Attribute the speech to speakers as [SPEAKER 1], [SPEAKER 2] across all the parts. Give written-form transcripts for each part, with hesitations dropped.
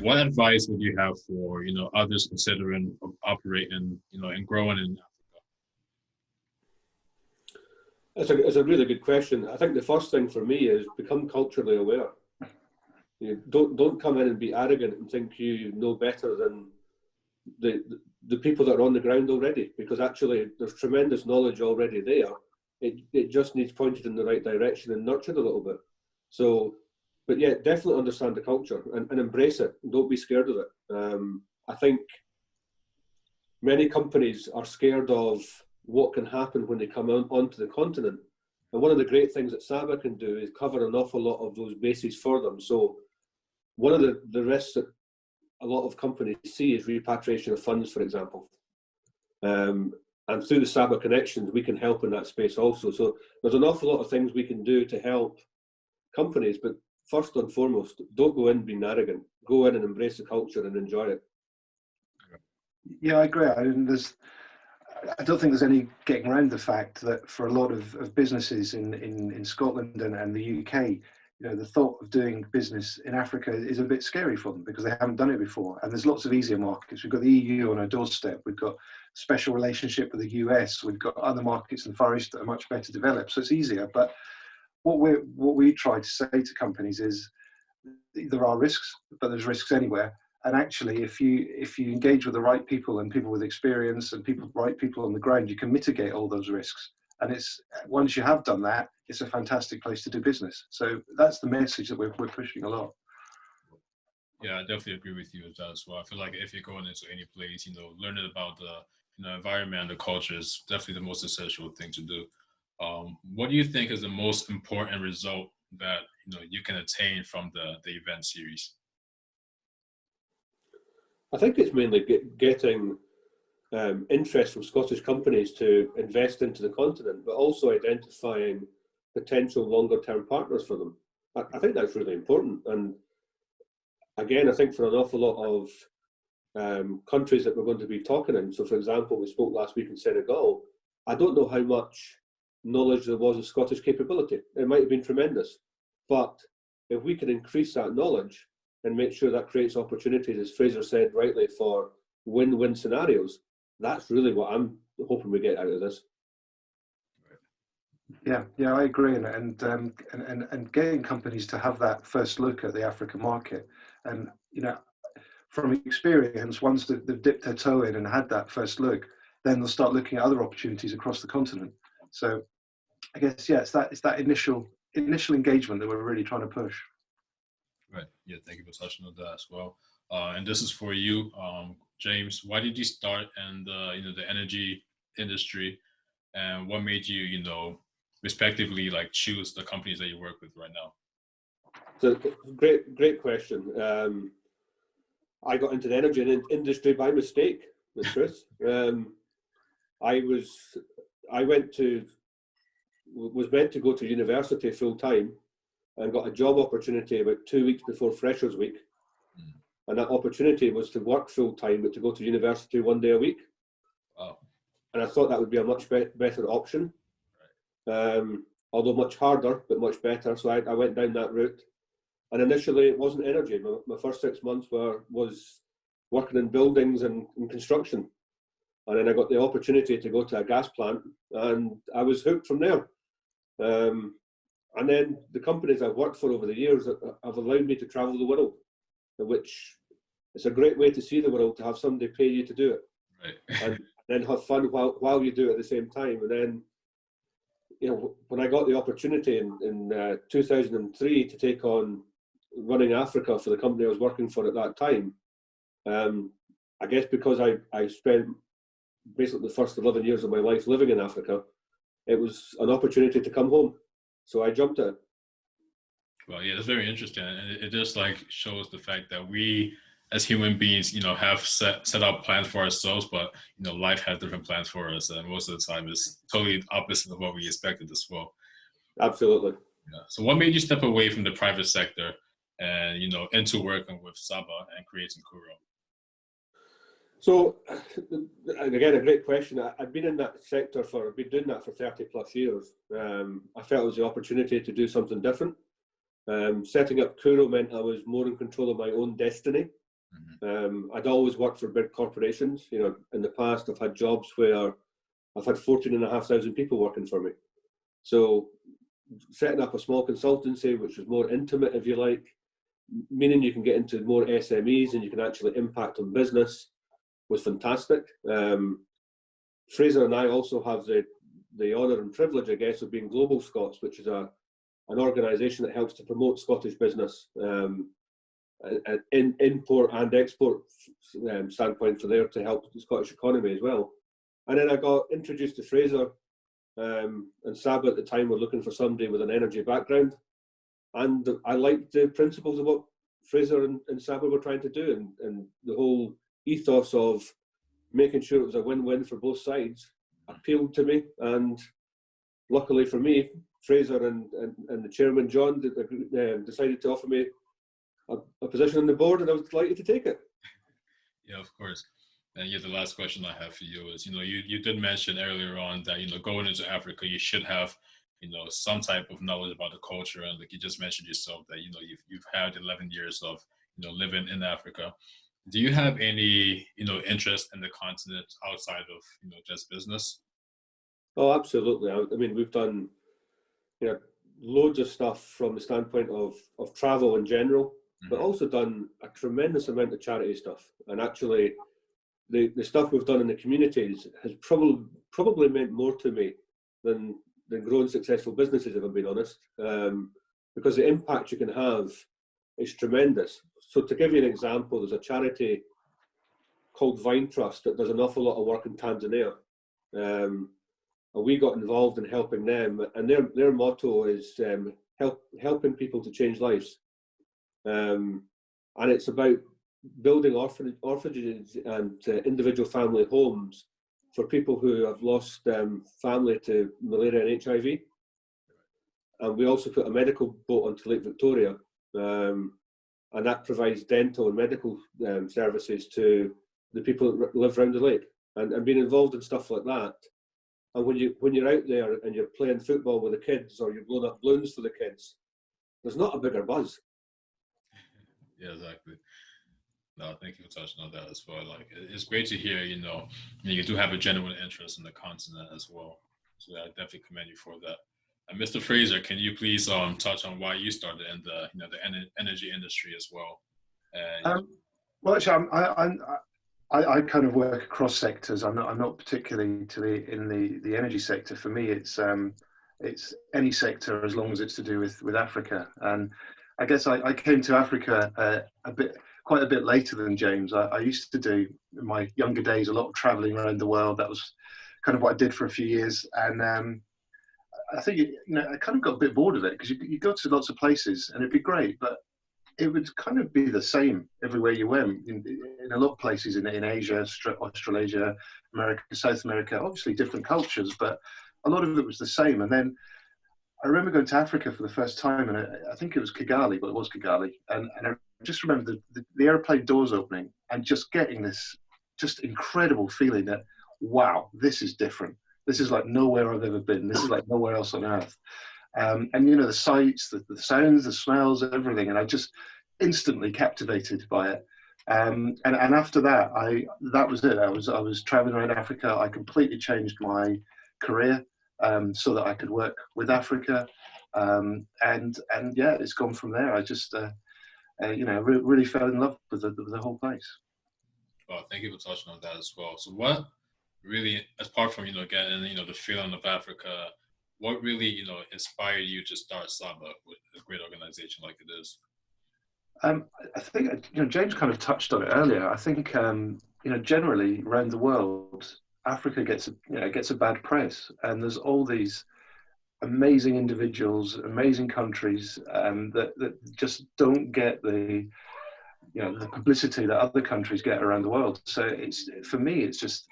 [SPEAKER 1] What advice would you have for, others considering operating, and growing in
[SPEAKER 2] It's a really good question. I think the first thing for me is become culturally aware. Don't come in and be arrogant and think you know better than the people that are on the ground already, because actually there's tremendous knowledge already there. It just needs pointed in the right direction and nurtured a little bit. So, but yeah, definitely understand the culture and embrace it. Don't be scared of it. I think many companies are scared of what can happen when they come onto the continent. And one of the great things that SABA can do is cover an awful lot of those bases for them. So one of the risks that a lot of companies see is repatriation of funds, for example. And through the SABA connections, we can help in that space also. So there's an awful lot of things we can do to help companies, but first and foremost, don't go in being arrogant. Go in and embrace the culture and enjoy it.
[SPEAKER 3] Yeah, I agree. I don't think there's any getting around the fact that for a lot of businesses in Scotland and the UK, the thought of doing business in Africa is a bit scary for them because they haven't done it before. And there's lots of easier markets. We've got the EU on our doorstep. We've got special relationship with the US. We've got other markets in the Far East that are much better developed. So it's easier. But what we try to say to companies is there are risks, but there's risks anywhere. And actually, if you engage with the right people and people with experience and right people on the ground, you can mitigate all those risks. And it's once you have done that, it's a fantastic place to do business. So that's the message that we're pushing a lot.
[SPEAKER 1] Yeah, I definitely agree with you with that as well. I feel like if you're going into any place, learning about the environment and the culture is definitely the most essential thing to do. What do you think is the most important result that you can attain from the event series?
[SPEAKER 2] I think it's mainly getting interest from Scottish companies to invest into the continent, but also identifying potential longer-term partners for them. I think that's really important. And again, I think for an awful lot of countries that we're going to be talking in, so for example, we spoke last week in Senegal, I don't know how much knowledge there was of Scottish capability. It might have been tremendous, but if we can increase that knowledge and make sure that creates opportunities, as Fraser said rightly, for win-win scenarios, that's really what I'm hoping we get out of this.
[SPEAKER 3] Yeah, I agree, and getting companies to have that first look at the African market, and from experience, once they've dipped their toe in and had that first look, then they'll start looking at other opportunities across the continent. So, I guess it's that initial engagement that we're really trying to push.
[SPEAKER 1] Right. Yeah. Thank you for touching on that as well. And this is for you, James. Why did you start in the energy industry, and what made you, respectively, choose the companies that you work with right now?
[SPEAKER 2] So great question. I got into the energy industry by mistake, the truth. I was meant to go to university full time and got a job opportunity about 2 weeks before Freshers Week. And that opportunity was to work full time, but to go to university 1 day a week.
[SPEAKER 1] Wow. And
[SPEAKER 2] I thought that would be a much better option. Right. Although much harder, but much better. So I went down that route. And initially it wasn't energy. My first 6 months was working in buildings and in construction. And then I got the opportunity to go to a gas plant, and I was hooked from there. And then the companies I've worked for over the years have allowed me to travel the world, which is a great way to see the world, to have somebody pay you to do it. Right. And then have fun while you do it at the same time. And then, when I got the opportunity in 2003 to take on running Africa for the company I was working for at that time, I guess because I spent basically the first 11 years of my life living in Africa, it was an opportunity to come home. So I jumped at it.
[SPEAKER 1] Well, yeah, that's very interesting. And it just shows the fact that we as human beings, have set out plans for ourselves, but, life has different plans for us. And most of the time it's totally opposite of what we expected as well.
[SPEAKER 2] Absolutely.
[SPEAKER 1] Yeah. So what made you step away from the private sector and, into working with SABA and creating Kuro?
[SPEAKER 2] So, and again, a great question. I've been in that sector I've been doing that for 30 plus years. I felt it was the opportunity to do something different. Setting up Kuro meant I was more in control of my own destiny. I'd always worked for big corporations. You know, in the past, I've had jobs where I've had 14,500 people working for me. So setting up a small consultancy, which was more intimate, if you like, meaning you can get into more SMEs and you can actually impact on business, was fantastic. Fraser and I also have the honour and privilege, I guess, of being Global Scots, which is an organisation that helps to promote Scottish business, in import and export standpoint for there to help the Scottish economy as well. And then I got introduced to Fraser, and SABA at the time were looking for somebody with an energy background. And I liked the principles of what Fraser and SABA were trying to do, and the whole ethos of making sure it was a win-win for both sides appealed to me. And luckily for me, Fraser and the chairman, John, decided to offer me a position on the board, and I was delighted to take it.
[SPEAKER 1] Yeah, of course. And yeah, the last question I have for you is, you did mention earlier on that, going into Africa, you should have, some type of knowledge about the culture. And like you just mentioned yourself that, you've had 11 years of, living in Africa. Do you have any, interest in the continent outside of, just business?
[SPEAKER 2] Oh, absolutely. I mean, we've done, loads of stuff from the standpoint of travel in general, but also done a tremendous amount of charity stuff. And actually, the stuff we've done in the communities has probably meant more to me than growing successful businesses, if I'm being honest, because the impact you can have is tremendous. So to give you an example, there's a charity called Vine Trust that does an awful lot of work in Tanzania. And we got involved in helping them, and their motto is helping people to change lives. And it's about building orphanages and individual family homes for people who have lost family to malaria and HIV. And we also put a medical boat onto Lake Victoria, and that provides dental and medical services to the people that live around the lake. And being involved in stuff like that, and when you're out there and you're playing football with the kids, or you're blowing up balloons for the kids, there's not a bigger buzz.
[SPEAKER 1] Yeah, exactly. No, thank you for touching on that as well. Like, it's great to hear, you do have a genuine interest in the continent as well. So I definitely commend you for that. And Mr. Fraser, can you please touch on why you started in the the energy industry as well?
[SPEAKER 3] Well, actually, I kind of work across sectors. I'm not particularly in the energy sector. For me, it's any sector as long as it's to do with Africa. And I guess I came to Africa quite a bit later than James. I used to do, in my younger days, a lot of traveling around the world. That was kind of what I did for a few years. And I think, I kind of got a bit bored of it, because you go to lots of places and it'd be great, but it would kind of be the same everywhere you went. In a lot of places in Asia, Australasia, America, South America, obviously different cultures, but a lot of it was the same. And then I remember going to Africa for the first time, and I think it was Kigali, but it was Kigali. And I just remember the airplane doors opening and just getting this just incredible feeling that, wow, this is different. This is like nowhere I've ever been. This is like nowhere else on earth. And the sights, the sounds, the smells, everything. And I just instantly captivated by it. And after that, that was it. I was traveling around Africa. I completely changed my career so that I could work with Africa. And yeah, it's gone from there. I just, really fell in love with the whole place.
[SPEAKER 1] Well, thank you for touching on that as well. So what really, apart from, getting, the feeling of Africa, what really, inspired you to start SABA, with a great organization like it is?
[SPEAKER 3] I think, James kind of touched on it earlier. I think, generally around the world, Africa gets a bad press, and there's all these amazing individuals, amazing countries that just don't get the publicity that other countries get around the world. So for me, it's just,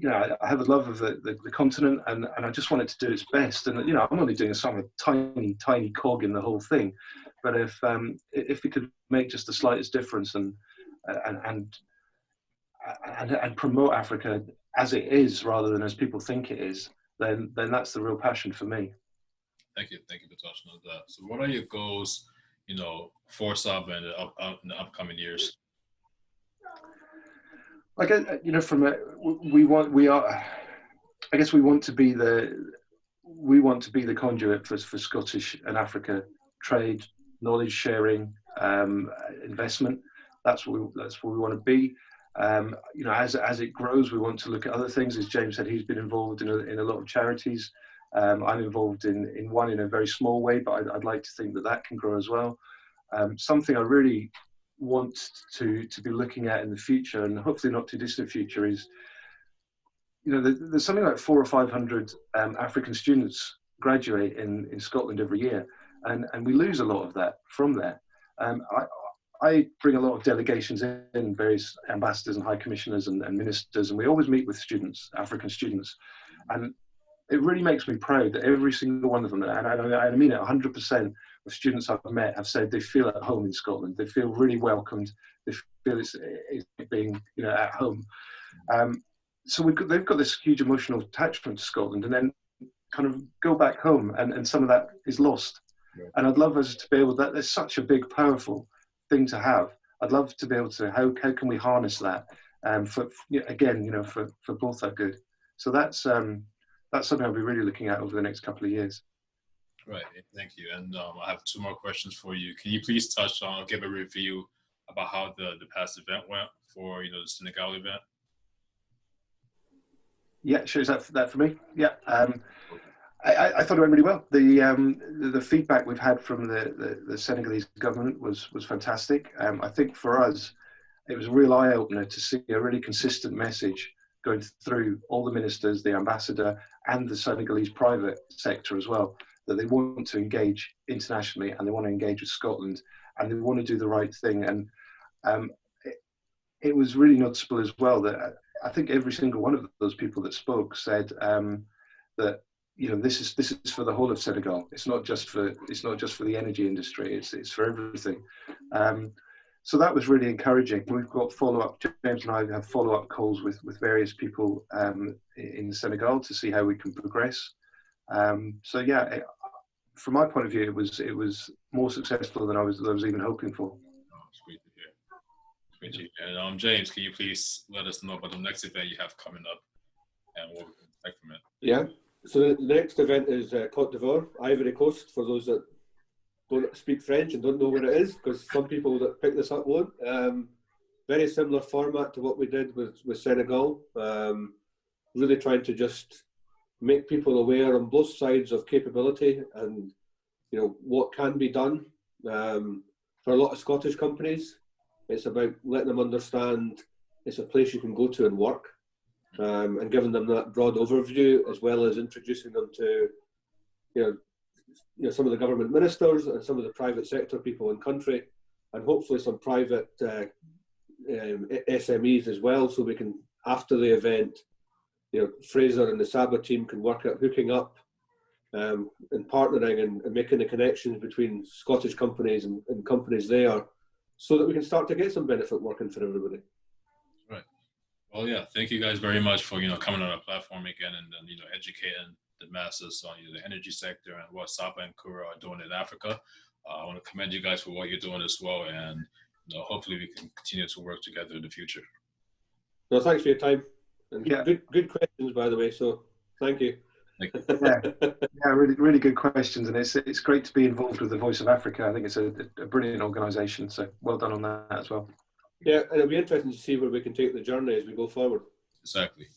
[SPEAKER 3] I have a love of the continent, and I just want it to do its best. And I'm only doing a tiny cog in the whole thing, but if it could make just the slightest difference and and promote Africa as it is rather than as people think it is, then that's the real passion for me.
[SPEAKER 1] Thank you for touching on that. So, what are your goals, for SABA in the upcoming years?
[SPEAKER 3] I guess, we want to be the conduit for Scottish and Africa trade, knowledge sharing, investment. That's what we want to be. As it grows, we want to look at other things. As James said, he's been involved in a lot of charities. I'm involved in one in a very small way, but I'd like to think that can grow as well. Something I really want to be looking at in the future, and hopefully not too distant future, is there's something like 400 or 500 African students graduate in Scotland every year, and we lose a lot of that from there. I bring a lot of delegations in, various ambassadors and high commissioners and ministers, and we always meet with students, African students, and it really makes me proud that every single one of them, and I mean it, 100% of students I've met have said they feel at home in Scotland. They feel really welcomed. They feel it's being at home. So they've got this huge emotional attachment to Scotland, and then kind of go back home, and some of that is lost. Yeah. And I'd love us to be able, that's such a big, powerful thing to have. I'd love to be able to, how can we harness that for both our good. So that's something I'll be really looking at over the next couple of years.
[SPEAKER 1] Right, thank you. And I have two more questions for you. Can you please give a review about how the past event went for the Senegal event?
[SPEAKER 3] Yeah, sure. Is that for me? Yeah. I thought it went really well. The feedback we've had from the Senegalese government was fantastic. I think for us, it was a real eye opener to see a really consistent message going through all the ministers, the ambassador, and the Senegalese private sector as well, that they want to engage internationally and they want to engage with Scotland and they want to do the right thing. And it was really noticeable as well that I think every single one of those people that spoke said that this is for the whole of Senegal. It's not just for the energy industry. It's for everything. So that was really encouraging. We've got follow-up. James and I have follow-up calls with various people in Senegal to see how we can progress. So yeah, from my point of view, it was more successful than I was even hoping for.
[SPEAKER 1] Oh, it's great to hear. It's great to hear. And James, can you please let us know about the next event you have coming up and what we can expect from it?
[SPEAKER 2] Yeah. So the next event is Côte d'Ivoire, Ivory Coast, for those that don't speak French and don't know where it is, because some people that pick this up won't. Very similar format to what we did with Senegal. Really trying to just make people aware on both sides of capability and what can be done. For a lot of Scottish companies, it's about letting them understand it's a place you can go to and work, and giving them that broad overview, as well as introducing them to some of the government ministers and some of the private sector people in country, and hopefully some private SMEs as well, so we can, after the event, Fraser and the SABA team can work at hooking up and partnering and making the connections between Scottish companies and companies there, so that we can start to get some benefit working for everybody.
[SPEAKER 1] Right. Well, yeah, thank you guys very much for coming on our platform again and then educating the masses on the energy sector and what SABA and Kuro are doing in Africa. I want to commend you guys for what you're doing as well, and hopefully we can continue to work together in the future.
[SPEAKER 2] Well, thanks for your time. And
[SPEAKER 3] yeah.
[SPEAKER 2] Good questions, by the way. So thank you.
[SPEAKER 3] Yeah, really good questions, and it's great to be involved with the Voice of Africa. I think it's a brilliant organisation. So well done on that as well.
[SPEAKER 2] Yeah, and it'll be interesting to see where we can take the journey as we go forward.
[SPEAKER 1] Exactly.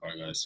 [SPEAKER 1] All right, guys.